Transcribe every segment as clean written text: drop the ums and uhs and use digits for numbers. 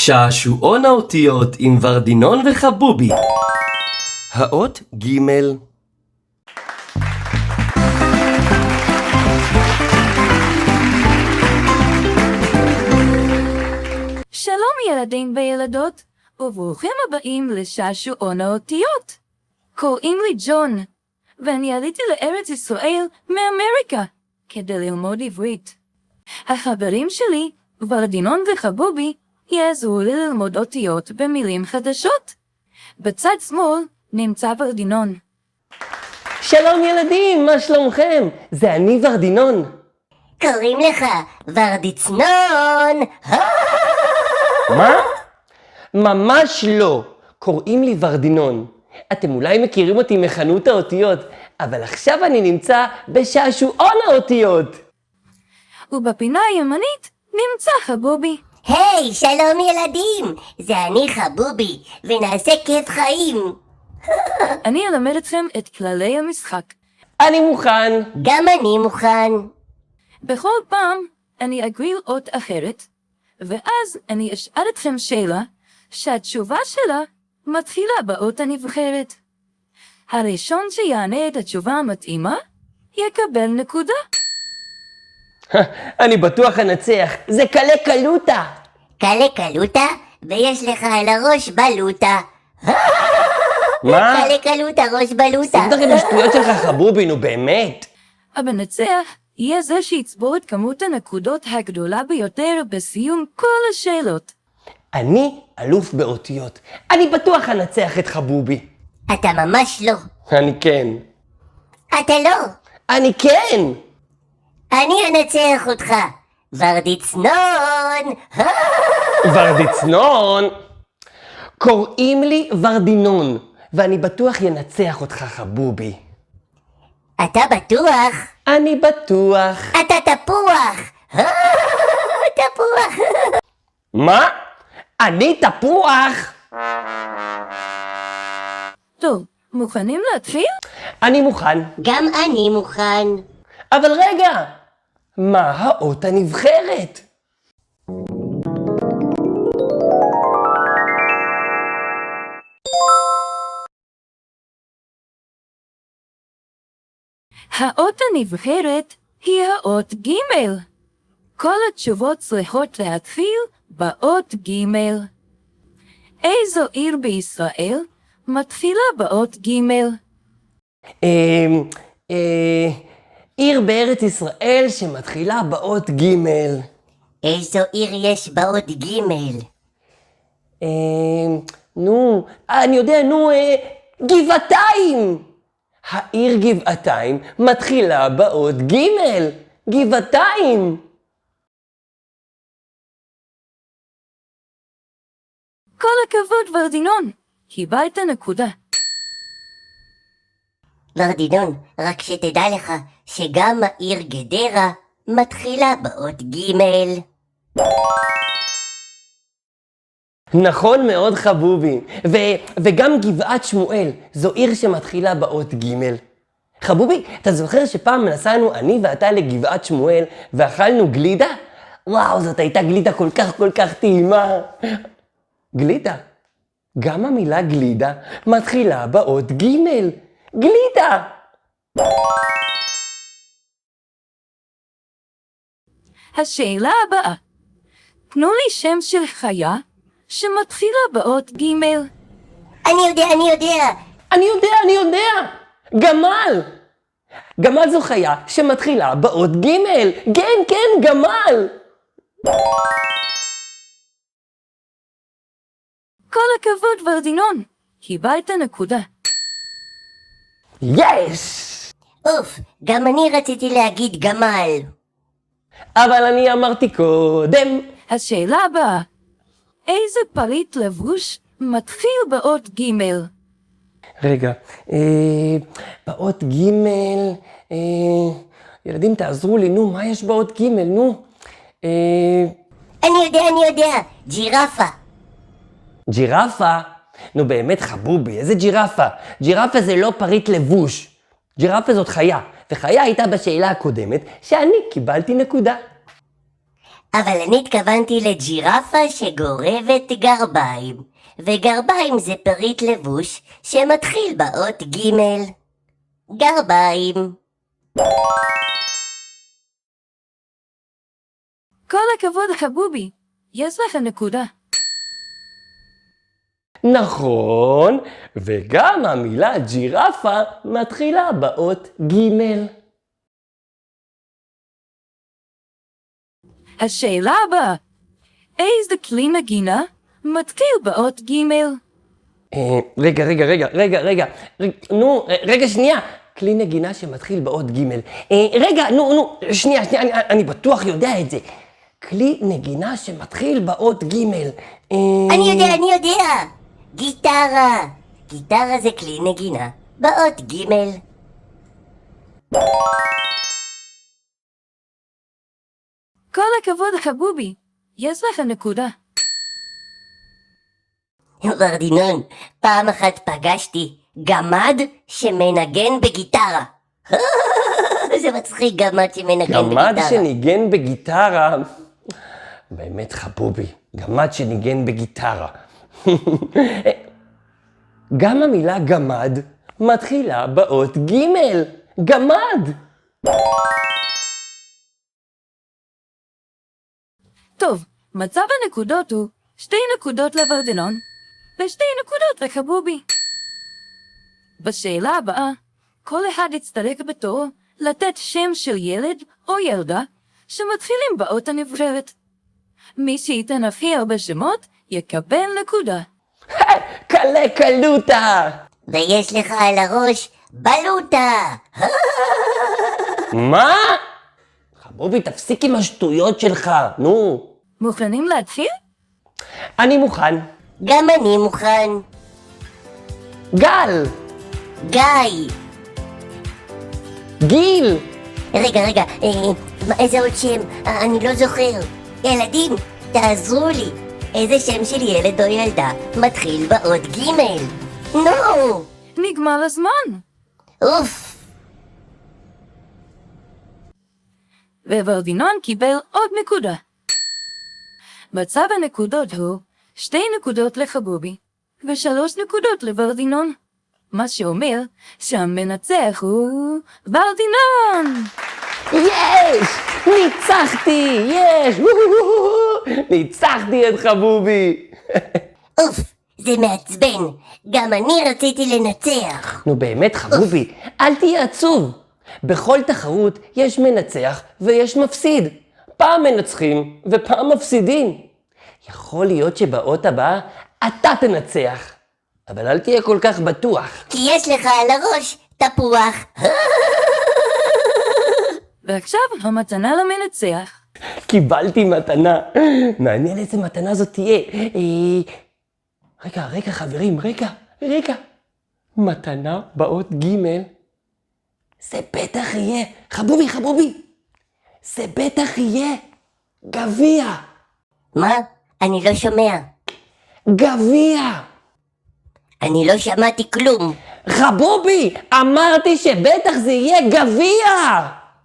שעשועון האותיות עם ורדינון וחבובי. האות ג'. שלום ילדים וילדות, וברוכים הבאים לשעשועון האותיות. קוראים לי ג'ון, ואני עליתי לארץ ישראל מאמריקה כדי ללמוד עברית. החברים שלי, ורדינון וחבובי, יעזרו לי ללמוד אותיות במילים חדשות. בצד שמאל נמצא ורדינון. שלום ילדים, מה שלומכם? זה אני ורדינון. קוראים לך ורדיצנון. מה? ממש לא. קוראים לי ורדינון. אתם אולי מכירים אותי מחנות האותיות, אבל עכשיו אני נמצא בשעשועון האותיות. ובפינה הימנית נמצא חבובי. היי, שלום ילדים, זה אני חבובי, ונעשה כיף חיים. אני אלמד אתכם את כללי המשחק. אני מוכן. גם אני מוכן. בכל פעם אני אגריל אות אחרת, ואז אני אשאל אתכם שאלה שהתשובה שלה מתחילה באות הנבחרת. הראשון שיענה את התשובה המתאימה יקבל נקודה. אני בטוח אנצח, זה קלה קלוטה. קלה קלוטה, ויש לך על הראש בלוטה. מה? קלה קלוטה, ראש בלוטה. תפתח את השטויות שלך חבובי, נו באמת. המנצח יהיה זה שיצבור את כמות הנקודות הגדולה ביותר בסיום כל השאלות. אני אלוף באותיות. אני בטוח אנצח את חבובי. אתה ממש לא. אני כן. אתה לא. אני כן. אני אנצח אותך. ורדיצנון. ורדיצנון. קוראים לי ורדינון, ואני בטוח ינצח אותך חבובי. אתה בטוח? אני בטוח. אתה תפוח. תפוח. מה? אני תפוח? טוב, מוכנים להתחיל? אני מוכן. גם אני מוכן. אבל רגע, מה האות הנבחרת? האות הנבחרת היא האות ג'. כל התשובות צריכות להתחיל באות ג'. איזו עיר בישראל מתחילה באות ג'? עיר בארץ ישראל שמתחילה באות ג'. איזו עיר יש באות ג'? אני יודע, גבעתיים! העיר גבעתיים מתחילה באות ג'. גבעתיים! כל הכבוד ורדינון, קיבלת נקודה. ורדינון, רק שתדע לך שגם העיר גדרה מתחילה באות ג'. נכון מאוד חבובי, וגם גבעת שמואל, זו עיר שמתחילה באות ג'. חבובי, אתה זוכר שפעם נסענו אני ואתה לגבעת שמואל ואכלנו גלידה? וואו, זאת הייתה גלידה כל כך טעימה. גלידה. גם המילה גלידה מתחילה באות ג'. גלידה. השאלה הבאה, תנו לי שם של חיה שמתחילה באות ג'. אני יודע. אני יודע. גמל. גמל זו חיה שמתחילה באות ג'. כן, גמל. כל הכבוד ורדינון, קיבלת נקודה. יש! אוף, גם אני רציתי להגיד גמל. אבל אני אמרתי קודם. השאלה הבאה, איזה פריט לבוש מתחיל באות ג'? רגע, באות ג', ילדים תעזרו לי, מה יש באות ג', אני יודע, ג'ירפה. ג'ירפה? באמת חבובי, איזה ג'ירפה? ג'ירפה זה לא פריט לבוש. ג'ירפה זאת חיה, וחיה הייתה בשאלה הקודמת שאני קיבלתי נקודה. אבל אני התכוונתי לג'ירפה שגורבת גרביים, וגרביים זה פריט לבוש שמתחיל באות ג'. גרביים. כל הכבוד חבובי, יש לך נקודה. נכון, וגם המילה ג'ירפה מתחילה באות ג'. השאלה הבאה, איזה כלי נגינה מתחיל באות ג'? רגע, שנייה. כלי נגינה שמתחיל באות ג'. שנייה, אני בטוח יודע את זה. כלי נגינה שמתחיל באות ג'. אני יודע. גיטרה. גיטרה זה כלי נגינה באות ג'. כל הכבוד חבובי, יש לך נקודה. ורדינון, פעם אחת פגשתי גמד שמנגן בגיטרה. זה מצחיק, גמד שמנגן בגיטרה. גמד שניגן בגיטרה. באמת חבובי, גמד שניגן בגיטרה. גם המילה גמד מתחילה באות ג'. גמד. טוב, מצב הנקודות הוא 2 נקודות לוורדינון ו2 נקודות לחבובי. בשאלה הבאה, כל אחד יצטרך בתורו לתת שם של ילד או ילדה שמתחילים באות הנבחרת. מי שייתן הכי הרבה שמות יקבל נקודה. קלה קלוטה. ויש לך על הראש בלוטה. מה? חבובי, תפסיק עם השטויות שלך, נו. מוכנים להתחיל? אני מוכן. גם אני מוכן. גל. גיא. גיל. רגע, איזה עוד שם? אני לא זוכר. ילדים, תעזרו לי. איזה שם של ילד או ילדה מתחיל באות ג'? נו! נגמר הזמן. אוף! וורדינון קיבל עוד נקודה. מצב הנקודות הוא 2 נקודות לחבובי ו3 נקודות לוורדינון. מה שאומר שהמנצח הוא וורדינון! יש! ניצחתי! יש! ניצחתי את חבובי! אוף! זה מעצבן. גם אני רציתי לנצח. נו באמת חבובי, אל תהיה עצוב. בכל תחרות יש מנצח ויש מפסיד. פעם מנצחים ופעם מפסידים. יכול להיות שבאות הבאה אתה תנצח. אבל אל תהיה כל כך בטוח. כי יש לך על הראש תפוח. ועכשיו המתנה למנצח. קיבלתי מתנה. מעניין איזה מתנה זאת תהיה. רגע חברים, רגע. מתנה באות ג'. זה בטח יהיה, חבובי. זה בטח יהיה גביע. מה? אני לא שומע. גביע. אני לא שמעתי כלום. חבובי, אמרתי שבטח זה יהיה גביע.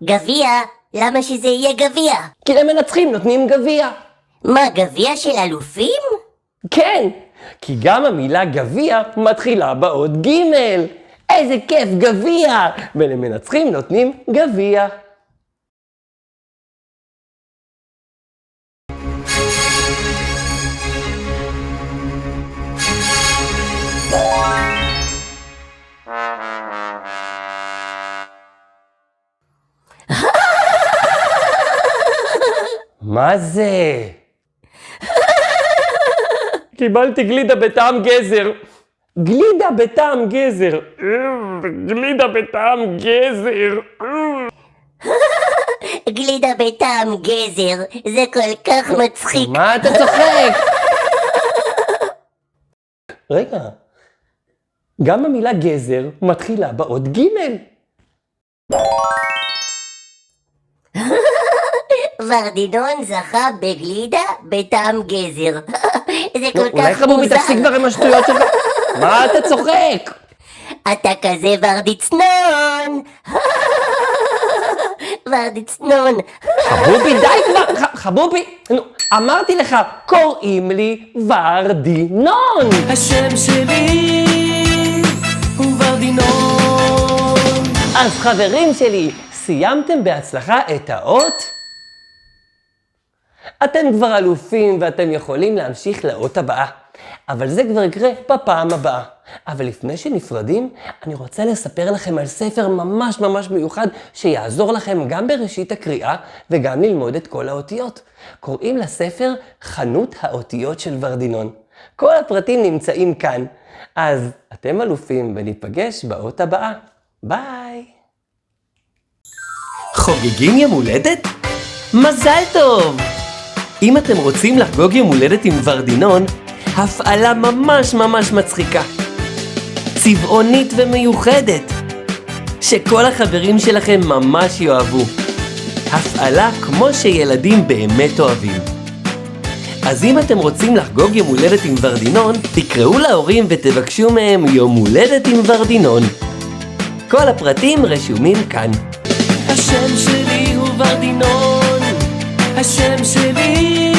גביע? למה שזה יהיה גביע? כי למנצחים נותנים גביע. מה, גביע של אלופים? כן, כי גם המילה גביע מתחילה באות ג'. איזה כיף, גביע. ולמנצחים נותנים גביע. מה זה? קיבלתי גלידה בטעם גזר. גלידה בטעם גזר. גלידה בטעם גזר. גלידה בטעם גזר, זה כל כך מצחיק. מה אתה צוחק? רגע, גם המילה גזר מתחילה באות ג'. ורדינון זכה בגלידה בטעם גזר. זה כל כך אולי חבובי תפסיק כבר עם השטויות שלך. מה אתה צוחק? אתה כזה ורדיצנון. ורדיצנון. חבובי, די כבר, חבובי, נו, אמרתי לך, קוראים לי ורדינון. השם שלי הוא ורדינון. אז חברים שלי, סיימתם בהצלחה את האות? אתם כבר אלופים ואתם יכולים להמשיך לאות הבאה, אבל זה כבר יקרה בפעם הבאה. אבל לפני שנפרדים, אני רוצה לספר לכם על ספר ממש מיוחד שיעזור לכם גם בראשית הקריאה וגם ללמוד את כל האותיות. קוראים לספר חנות האותיות של ורדינון. כל הפרטים נמצאים כאן. אז אתם אלופים וניפגש באות הבאה. ביי! חוגגים יום הולדת? מזל טוב! אם אתם רוצים לחגוג יום הולדת עם ורדינון, הפעלה ממש מצחיקה. צבעונית ומיוחדת, שכל החברים שלכם ממש יאהבו. הפעלה כמו שילדים באמת אוהבים. אז אם אתם רוצים לחגוג יום הולדת עם ורדינון, תקראו להורים ותבקשו מהם יום הולדת עם ורדינון. כל הפרטים רשומים כאן. השם שלי הוא ורדינון, השם שלי